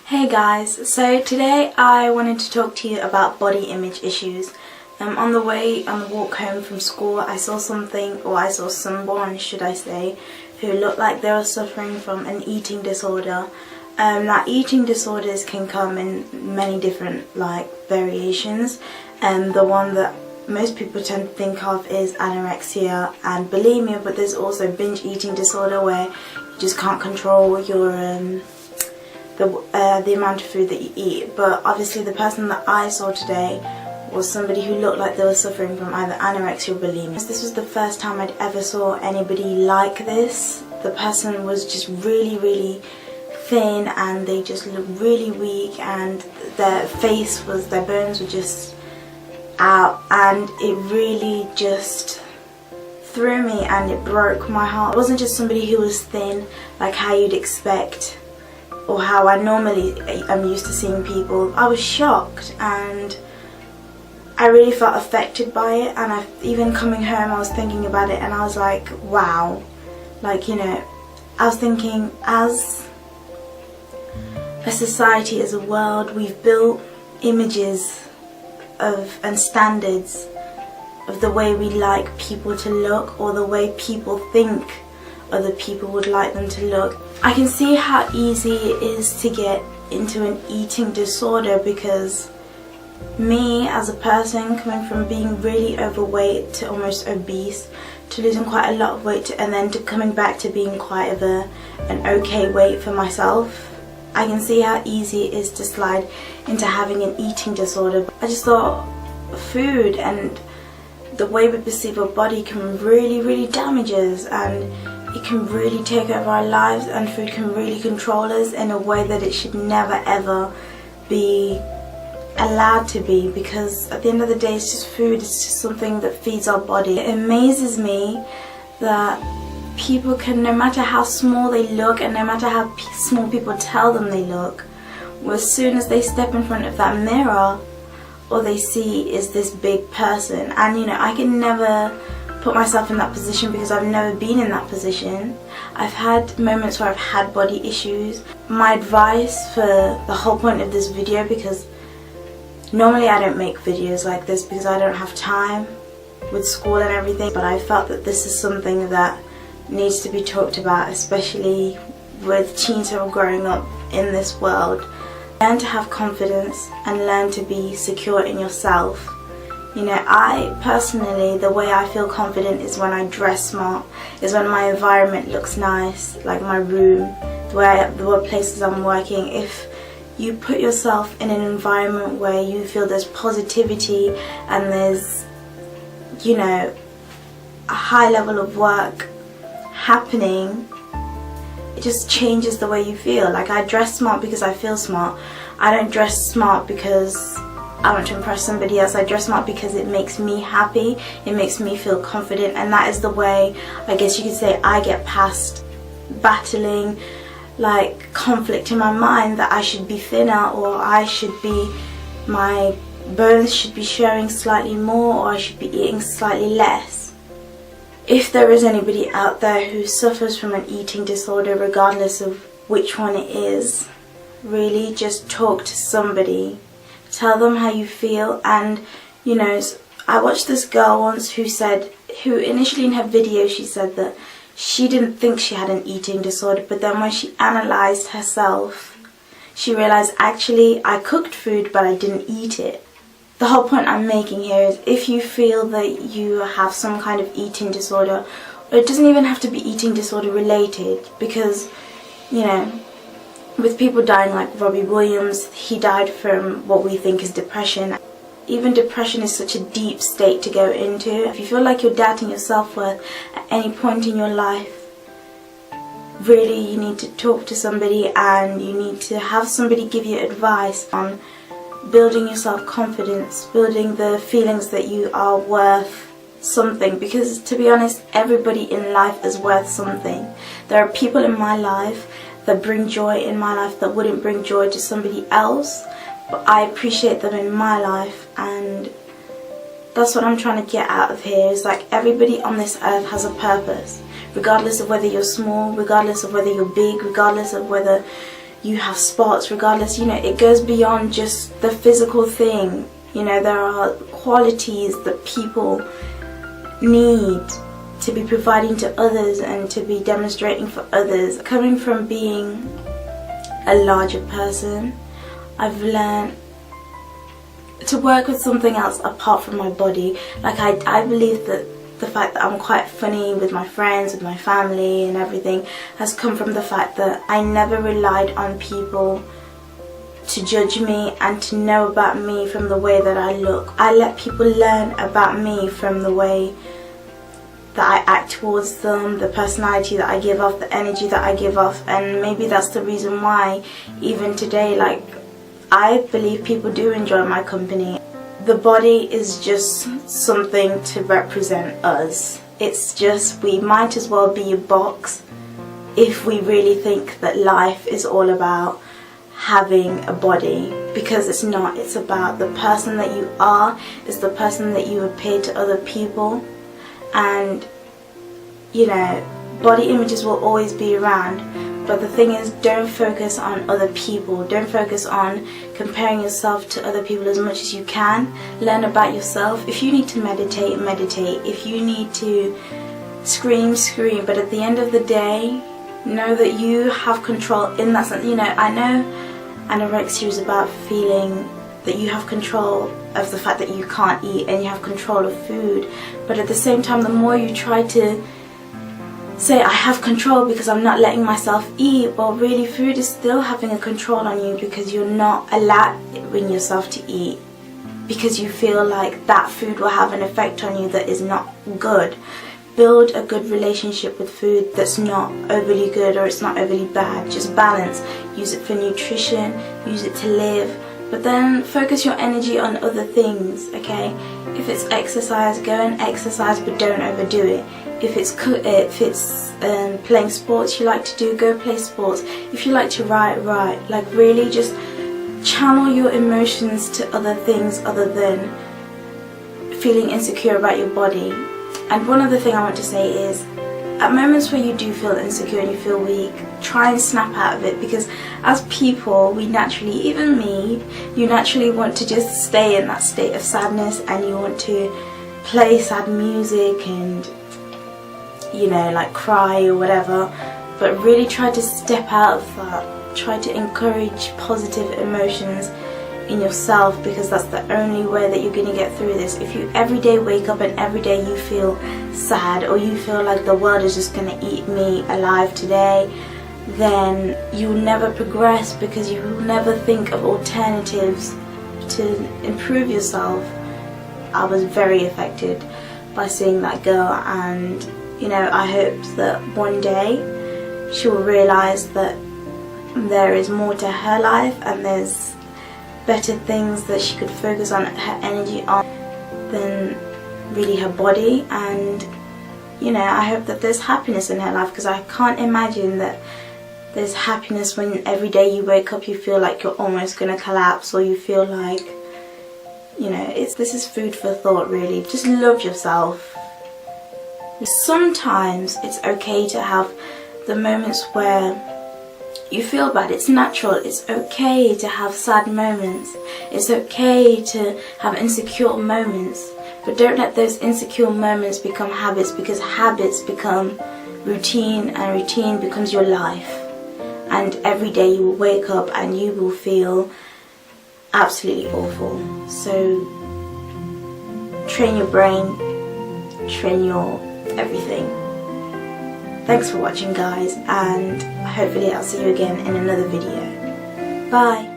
Hey guys, so today I wanted to talk to you about body image issues. On the walk home from school, I saw someone, should I say, who looked like they were suffering from an eating disorder. Now eating disorders can come in many different variations, and the one that most people tend to think of is anorexia and bulimia, but there's also binge eating disorder where you just can't control your the amount of food that you eat. But obviously the person that I saw today was somebody who looked like they were suffering from either anorexia or bulimia. This was the first time I'd ever saw anybody like this. The person was just really thin, and they just looked really weak, and their bones were just out, and it really just threw me and it broke my heart. It wasn't just somebody who was thin like how you'd expect or how I normally am used to seeing people. I was shocked and I really felt affected by it, and even coming home I was thinking about it and I was like, wow. I was thinking, as a society, as a world, we've built images of and standards of the way we like people to look, or the way people think other people would like them to look. I can see how easy it is to get into an eating disorder, because me as a person, coming from being really overweight to almost obese, to losing quite a lot of weight, and then to coming back to being quite of an okay weight for myself, I can see how easy it is to slide into having an eating disorder. I just thought food and the way we perceive our body can really damage us, and it can really take over our lives, and food can really control us in a way that it should never ever be allowed to be, because at the end of the day it's just food, it's just something that feeds our body. It amazes me that people can, no matter how small they look and no matter how small people tell them they look, as soon as they step in front of that mirror, all they see is this big person. And I can never put myself in that position because I've never been in that position. I've had moments where I've had body issues. My advice for the whole point of this video, because normally I don't make videos like this because I don't have time with school and everything, but I felt that this is something that needs to be talked about, especially with teens who are growing up in this world. Learn to have confidence and learn to be secure in yourself. I personally, the way I feel confident is when I dress smart, is when my environment looks nice, like my room, the places I'm working. If you put yourself in an environment where you feel there's positivity and there's, a high level of work happening, it just changes the way you feel. I dress smart because I feel smart. I don't dress smart because I want to impress somebody else. I dress smart because it makes me happy, it makes me feel confident, and that is the way, I guess you could say, I get past battling conflict in my mind that I should be thinner, or my bones should be showing slightly more, or I should be eating slightly less. If there is anybody out there who suffers from an eating disorder, regardless of which one it is, really just talk to somebody. Tell them how you feel. And I watched this girl once who initially in her video she said that she didn't think she had an eating disorder, but then when she analysed herself, she realised, actually, I cooked food but I didn't eat it. The whole point I'm making here is, if you feel that you have some kind of eating disorder, or it doesn't even have to be eating disorder related, because with people dying like Robbie Williams, he died from what we think is depression. Even depression is such a deep state to go into. If you feel like you're doubting your self-worth at any point in your life, really you need to talk to somebody, and you need to have somebody give you advice on building your self-confidence, building the feelings that you are worth something. Because to be honest, everybody in life is worth something. There are people in my life that bring joy in my life that wouldn't bring joy to somebody else, but I appreciate them in my life, and that's what I'm trying to get out of here. Is everybody on this earth has a purpose, regardless of whether you're small, regardless of whether you're big, regardless of whether you have spots, regardless, you know, it goes beyond just the physical thing. You know, there are qualities that people need to be providing to others and to be demonstrating for others. Coming from being a larger person, I've learned to work with something else apart from my body. Like I believe that the fact that I'm quite funny with my friends, with my family and everything has come from the fact that I never relied on people to judge me and to know about me from the way that I look. I let people learn about me from the way that I act towards them, the personality that I give off, the energy that I give off. And maybe that's the reason why even today, like, I believe people do enjoy my company. The body is just something to represent us. It's just, we might as well be a box if we really think that life is all about having a body, because it's not. It's about the person that you are, it's the person that you appear to other people. And you know, body images will always be around, but the thing is, don't focus on other people. Don't focus on comparing yourself to other people as much as you can. Learn about yourself. If you need to meditate, meditate. If you need to scream, scream. But at the end of the day, know that you have control in that sense. You know, I know anorexia is about feeling that you have control of the fact that you can't eat and you have control of food. But at the same time, the more you try to say, I have control because I'm not letting myself eat, well, really, food is still having a control on you because you're not allowing yourself to eat, because you feel like that food will have an effect on you that is not good. Build a good relationship with food that's not overly good or it's not overly bad. Just balance. Use it for nutrition, use it to live, but then focus your energy on other things, okay? If it's exercise, go and exercise, but don't overdo it. If it's playing sports you like to do, go play sports. If you like to write, write. Like, really just channel your emotions to other things other than feeling insecure about your body. And one other thing I want to say is, at moments where you do feel insecure and you feel weak, try and snap out of it, because as people, we naturally, even me, you naturally want to just stay in that state of sadness and you want to play sad music and, you know, like cry or whatever. But really try to step out of that. Try to encourage positive emotions in yourself, because that's the only way that you're going to get through this. If you every day wake up and every day you feel sad, or you feel like the world is just going to eat me alive today, then you'll never progress, because you will never think of alternatives to improve yourself. I was very affected by seeing that girl, and you know, I hope that one day she will realise that there is more to her life and there's better things that she could focus on her energy on than really her body. And you know, I hope that there's happiness in her life, because I can't imagine that there's happiness when every day you wake up you feel like you're almost going to collapse, or you feel like, you know, this is food for thought, really. Just love yourself. Sometimes it's okay to have the moments where you feel bad. It's natural. It's okay to have sad moments. It's okay to have insecure moments. But don't let those insecure moments become habits, because habits become routine and routine becomes your life. And every day you will wake up and you will feel absolutely awful. So train your brain, train your everything. Thanks for watching, guys, and hopefully I'll see you again in another video. Bye.